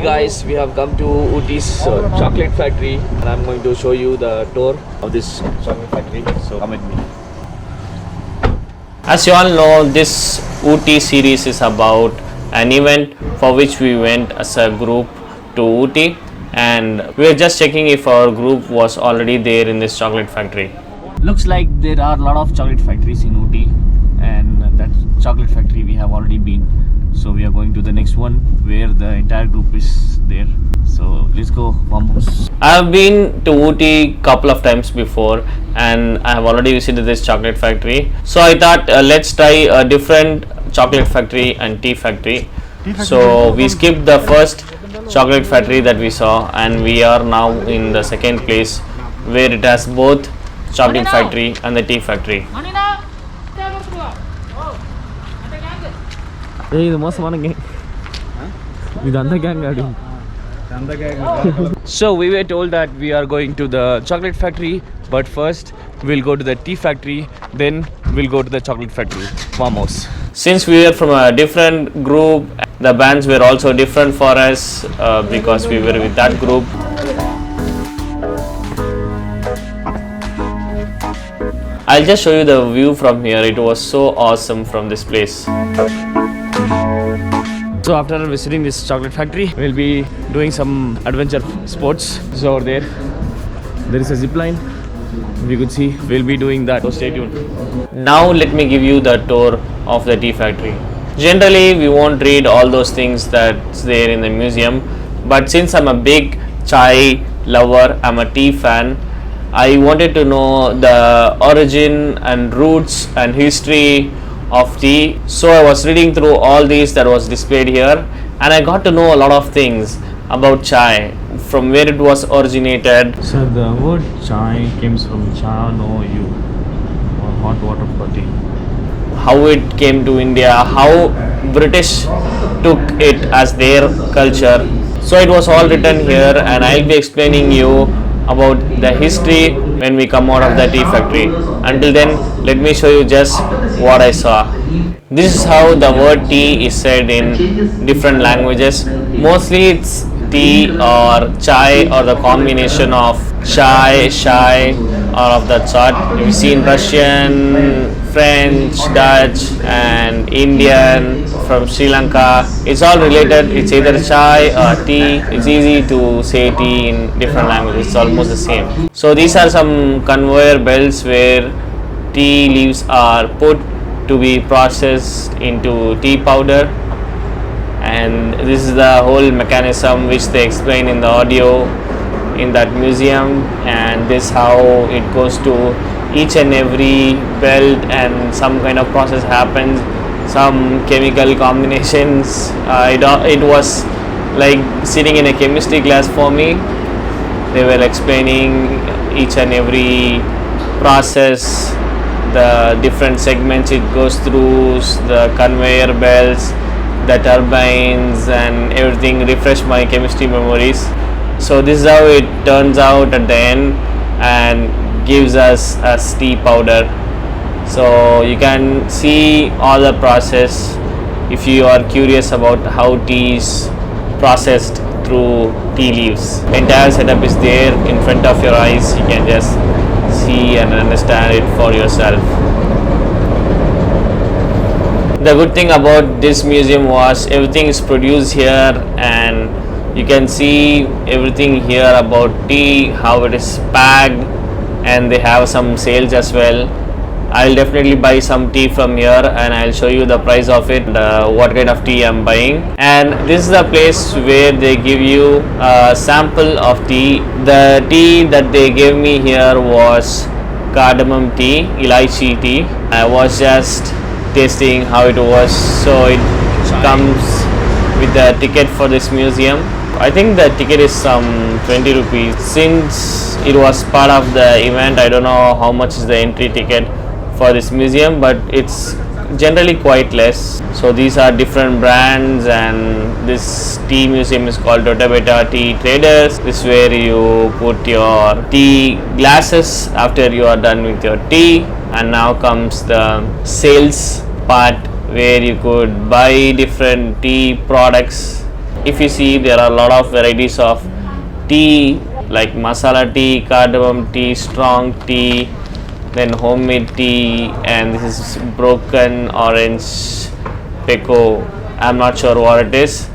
guys, we have come to Ooty's chocolate factory and I'm going to show you the tour of this chocolate factory, so come with me. As you all know, this Ooty series is about an event for which we went as a group to Ooty, and we were just checking if our group was already there in this chocolate factory. Looks like there are a lot of chocolate factories in Ooty, and that chocolate factory we have already been. So we are going to the next one where the entire group is there. So let's go, vamos. I have been to Ooty couple of times before and I have already visited this chocolate factory. So I thought let's try a different chocolate factory and tea factory. So we skipped the first chocolate factory that we saw and we are now in the second place where it has both chocolate factory and the tea factory. So we were told that we are going to the chocolate factory, but first we'll go to the tea factory, then we'll go to the chocolate factory. Vamos. Since we were from a different group, the bands were also different for us because we were with that group. I'll just show you the view from here. It was so awesome from this place. So after visiting this chocolate factory, we'll be doing some adventure sports. So over there is a zipline. You could see we'll be doing that. So stay tuned. Now let me give you the tour of the tea factory. Generally, we won't read all those things that's there in the museum, but since I'm a big chai lover, I'm a tea fan, I wanted to know the origin and roots and history of tea. So I was reading through all these that was displayed here and I got to know a lot of things about chai, from where it was originated. So the word chai comes from cha no yu, or hot water for tea. How it came to India, how British took it as their culture. So it was all written here and I'll be explaining you about the history when we come out of the tea factory. Until then, let me show you just what I saw. This is how the word tea is said in different languages. Mostly it's tea or chai or the combination of chai, shai or of that sort. We've seen Russian, French, Dutch and Indian, from Sri Lanka. It's all related. It's either chai or tea. It's easy to say tea in different languages. It's almost the same. So these are some conveyor belts where tea leaves are put to be processed into tea powder, and this is the whole mechanism which they explain in the audio in that museum, and this how it goes to each and every belt and some kind of process happens, some chemical combinations. It was like sitting in a chemistry class for me. They were explaining each and every process, the different segments it goes through, the conveyor belts, the turbines and everything. Refresh my chemistry memories. So this is how it turns out at the end and gives us a tea powder. So you can see all the process if you are curious about how tea is processed through tea leaves. Entire setup is there in front of your eyes. You can just see and understand it for yourself. The good thing about this museum was everything is produced here and you can see everything here about tea, how it is packed, and they have some sales as well. I'll definitely buy some tea from here and I'll show you the price of it, what kind of tea I'm buying. And this is the place where they give you a sample of tea. The tea that they gave me here was cardamom tea, elaichi tea. I was just tasting how it was. So it comes with the ticket for this museum. I think the ticket is some 20 rupees. Since it was part of the event, I don't know how much is the entry ticket for this museum, but it's generally quite less. So these are different brands, and this tea museum is called Dotabeta Tea Traders. This is where you put your tea glasses after you are done with your tea. And now comes the sales part where you could buy different tea products if you see, there are a lot of varieties of tea, like masala tea, cardamom tea, strong tea, then homemade tea, and this is broken orange peco. I'm not sure what it is,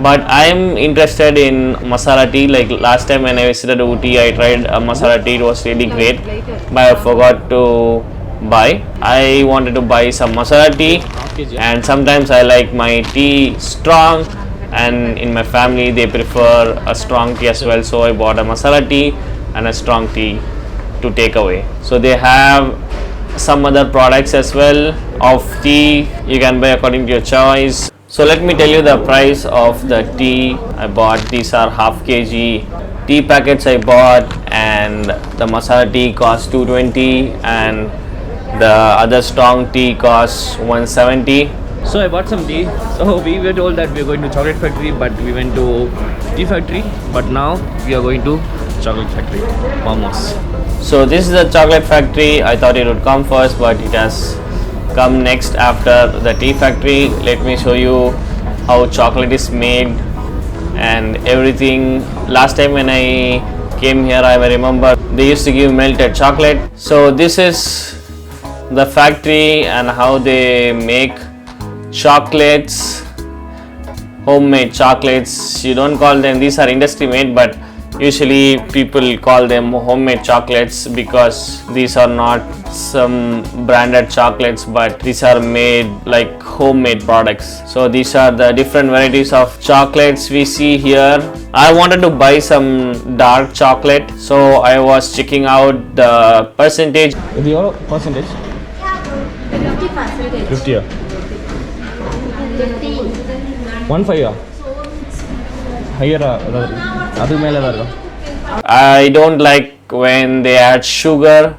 but I'm interested in masala tea. Like last time when I visited Ooty, I tried a masala tea. It was really great, but I forgot to buy. I wanted to buy some masala tea, and sometimes I like my tea strong, and in my family they prefer a strong tea as well. So I bought a masala tea and a strong tea to take away. So they have some other products as well of tea. You can buy according to your choice. So let me tell you the price of the tea I bought. These are half kg tea packets I bought, and the masala tea cost 220 and the other strong tea costs 170. So I bought some tea. So we were told that we are going to chocolate factory, but we went to tea factory. But now we are going to chocolate factory. Vamos. So this is the chocolate factory. I thought it would come first, but it has come next after the tea factory. Let me show you how chocolate is made and everything. Last time when I came here, I remember they used to give melted chocolate. So this is the factory and how they make chocolates, homemade chocolates. You don't call them, these are industry made, but usually people call them homemade chocolates because these are not some branded chocolates, but these are made like homemade products. So these are the different varieties of chocolates we see here. I wanted to buy some dark chocolate, so I was checking out the percentage. The percentage? 50. 1.5. Higher. I don't like when they add sugar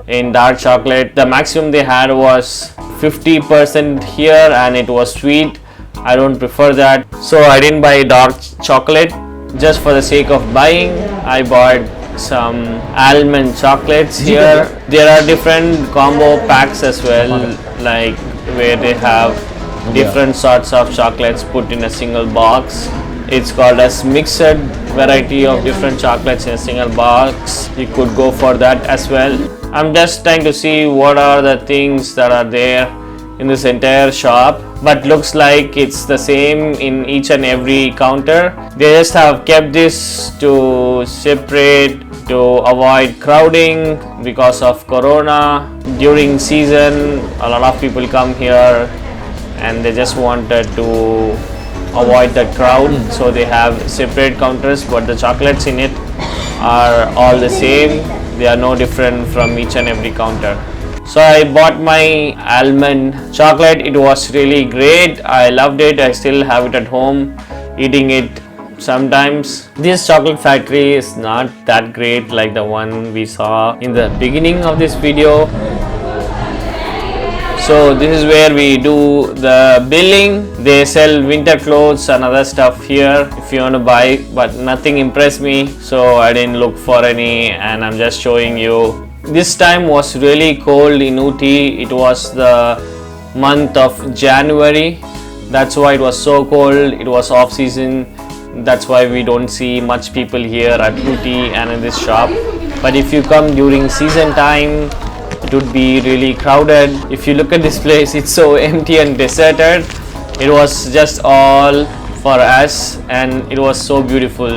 in dark chocolate. The maximum they had was 50% here and it was sweet. I don't prefer that, so I didn't buy dark chocolate. Just for the sake of buying, I bought some almond chocolates here. There are different combo packs as well, like where they have different sorts of chocolates put in a single box. It's called as mixed variety of different chocolates in a single box. You could go for that as well. I'm just trying to see what are the things that are there in this entire shop, but looks like it's the same in each and every counter. They just have kept this to separate to avoid crowding because of corona. During season, a lot of people come here and they just wanted to avoid the crowd, so they have separate counters, but the chocolates in it are all the same. They are no different from each and every counter. So I bought my almond chocolate. It was really great. I loved it. I still have it at home, eating it sometimes. This chocolate factory is not that great like the one we saw in the beginning of this video. So this is where we do the billing. They sell winter clothes and other stuff here if you want to buy, but nothing impressed me, so I didn't look for any, and I'm just showing you. This time was really cold in Ooty. It was the month of January. That's why it was so cold. It was off season. That's why we don't see much people here at Ooty and in this shop. But if you come during season time, it would be really crowded. If you look at this place, it's so empty and deserted. It was just all for us, and it was so beautiful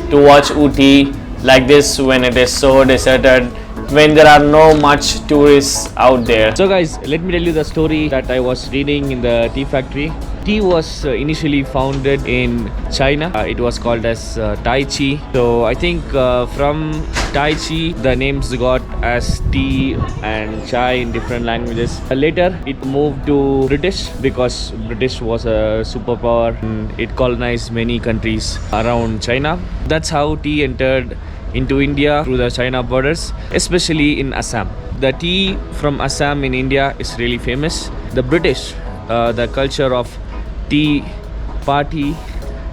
to watch Ooty like this when it is so deserted, when there are no much tourists out there. So guys, let me tell you the story that I was reading in the tea factory. Tea was initially founded in China. It was called as Tai Chi. So I think from Tai Chi the names got as tea and chai in different languages. Later it moved to British because British was a superpower and it colonized many countries around China. That's how tea entered into India through the China borders, especially in Assam. The tea from Assam in India is really famous. The British, the culture of tea party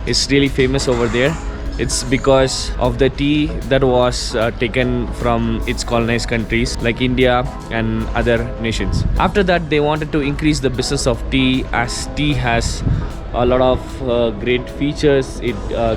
is really famous over there. It's because of the tea that was taken from its colonized countries like India and other nations. After that, they wanted to increase the business of tea, as tea has a lot of great features. It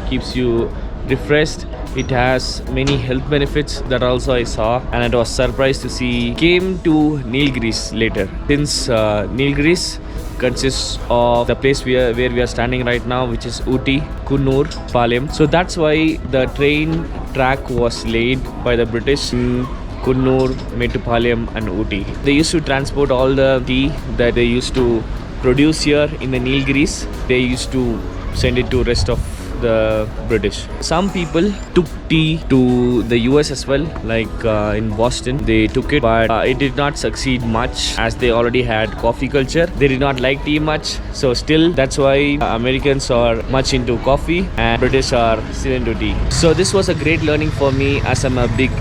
keeps you refreshed. It has many health benefits that also I saw, and I was surprised to see. Came to Nilgiris later, since Nilgiris consists of the place where we are standing right now, which is Ooty Nilgiris. So that's why the train track was laid by the British in Kunnur, Mettupalayam and Ooty. They used to transport all the tea that they used to produce here in the Nilgiris. They used to send it to rest of the British. Some people took tea to the US as well, like in Boston. They took it, but it did not succeed much as they already had coffee culture. They did not like tea much, so still that's why Americans are much into coffee and British are still into tea. So this was a great learning for me as I'm a big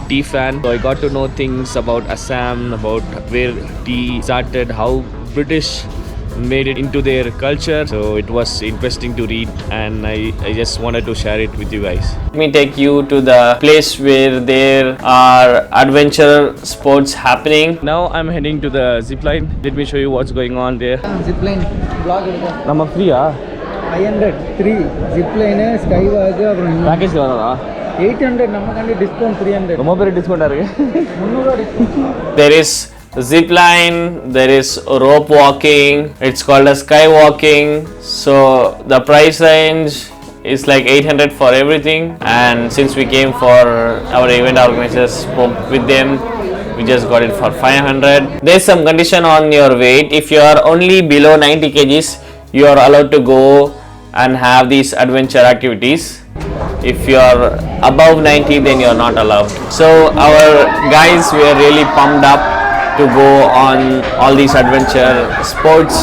tea fan. So I got to know things about Assam, about where tea started, how British made it into their culture. So it was interesting to read, and I just wanted to share it with you guys. Let me take you to the place where there are adventure sports happening. Now I'm heading to the zipline. Let me show you what's going on there. Zipline vlog எடுங்க. நம்ம ஃப்ரீயா 500 3 zipline skywalk அப்புறம் package வரதா 800 நமக்காண்டி discount 300 ரொம்ப பெரிய டிஸ்கவுண்டா இருக்கு 300 discount. There is zipline, there is rope walking, it's called as skywalking. So the price range is like 800 for everything, and since we came for our event organizers, spoke with them, we just got it for 500. There's some condition on your weight. If you are only below 90 kgs, you are allowed to go and have these adventure activities. If you are above 90, then you are not allowed. So our guys were really pumped up to go on all these adventure sports.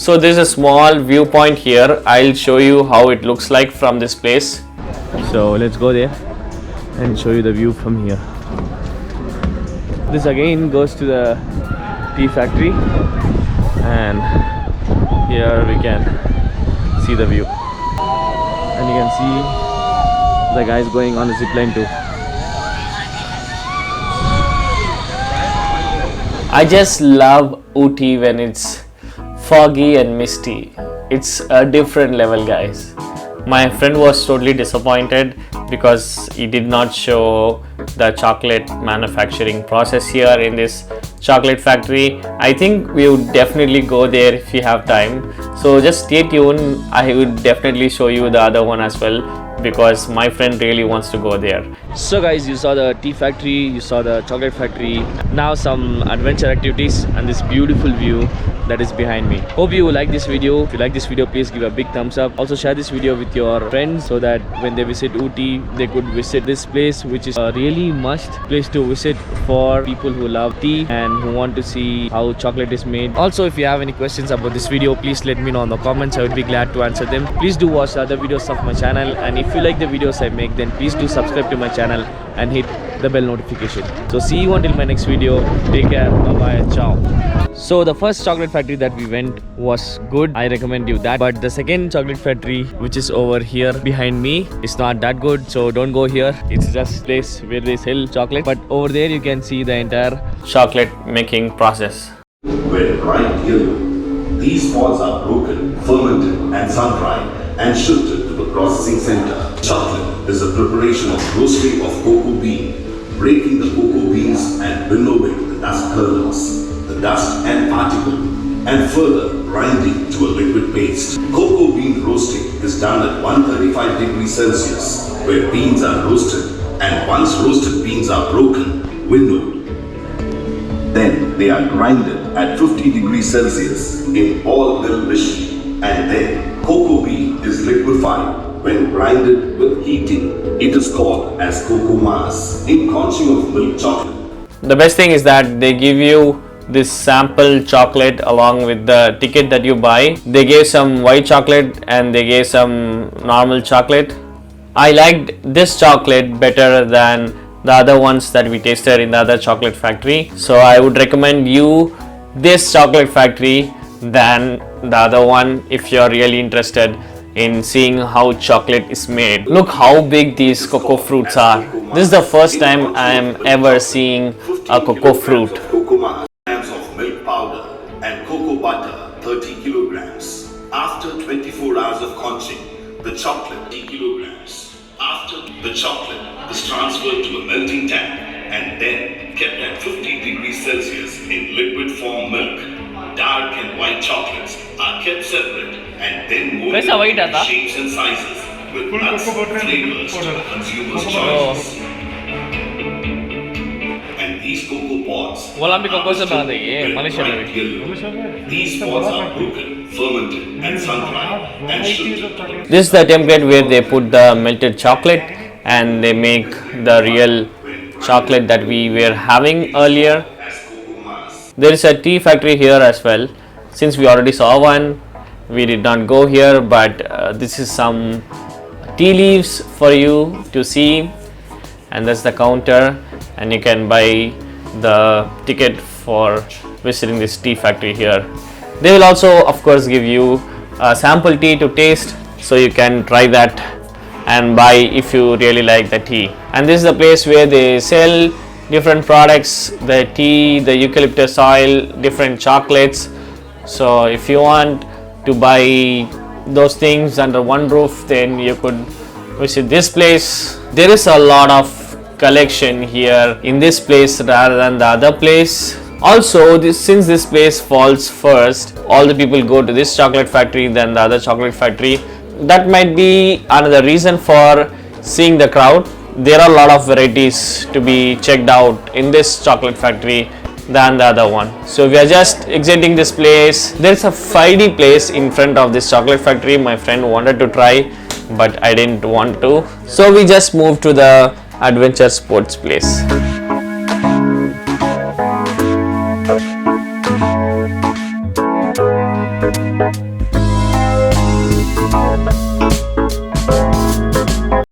So this is a small viewpoint here. I'll show you how it looks like from this place. So let's go there and show you the view from here. This again goes to the tea factory, and here we can see the view, and you can see the guys going on the zipline too. I just love Ooty when it's foggy and misty. It's a different level, guys. My friend was totally disappointed because he did not show the chocolate manufacturing process here in this chocolate factory. I think we would definitely go there if you have time. So just stay tuned. I would definitely show you the other one as well, because my friend really wants to go there. So guys, you saw the tea factory, you saw the chocolate factory, now some adventure activities and this beautiful view that is behind me. Hope you like this video. If you like this video, please give a big thumbs up. Also share this video with your friends so that when they visit Ooty, they could visit this place, which is a really must place to visit for people who love tea and who want to see how chocolate is made. Also, if you have any questions about this video, please let me know in the comments. I would be glad to answer them. Please do watch the other videos of my channel, and if you like the videos I make, then please do subscribe to my channel and hit the bell notification. So see you until my next video. Take care. Bye bye. Ciao. So the first chocolate factory that we went was good. I recommend you that. But the second chocolate factory, which is over here behind me, is not that good. So don't go here. It's just a place where they sell chocolate. But over there you can see the entire Chocolate making process. When dried yellow, these pods are broken, fermented and sun-dried and shifted to the processing center. Chocolate is a preparation of roasting of cocoa bean, breaking the cocoa beans and winnowing the dust kernels, the dust and particle, and further grinding to a liquid paste. Cocoa bean roasting is done at 135 degrees Celsius, where beans are roasted, and once roasted beans are broken, winnowed. Then they are grinded at 50 degrees Celsius in all little machine, and then cocoa bean is liquefied. When grinded with heating, it is called as cocoa mass. In conching of milk chocolate, The best thing is that they give you this sample chocolate along with the ticket that you buy. They gave some white chocolate and they gave some normal chocolate. I liked this chocolate better than the other ones that we tasted in the other chocolate factory. So I would recommend you this chocolate factory than the other one if you're really interested in seeing how chocolate is made. Look how big these cocoa fruits are. This is the first time I am ever seeing a cocoa fruit. Grams of milk powder and cocoa butter 30 kilograms. After 24 hours of conching, the chocolate 30 kilograms. After the chocolate is transferred to a melting tank and then kept at 50 degrees Celsius in liquid form milk. Dark and white chocolates are kept separate and then molded into shapes and sizes with nuts flavors to the consumer's choice. And these cocoa pods are bright yellow. These pods are broken, fermented and sun-dried and shifted. This is the template where they put the melted chocolate and they make the real chocolate that we were having earlier. There is a tea factory here as well. Since we already saw one, we did not go here, but this is some tea leaves for you to see, and that's the counter, and you can buy the ticket for visiting this tea factory here. They will also of course give you a sample tea to taste, so you can try that and buy if you really like the tea. And this is the place where they sell different products, the tea, the eucalyptus oil, different chocolates. So if you want to buy those things under one roof, then you could visit this place. There is a lot of collection here in this place rather than the other place. Also, since this place falls first, all the people go to this chocolate factory than the other chocolate factory. That might be another reason for seeing the crowd. There are a lot of varieties to be checked out in this chocolate factory than the other one. So we are just exiting this place. There's a 5D place in front of this chocolate factory. My friend wanted to try, but I didn't want to. So we just moved to the adventure sports place.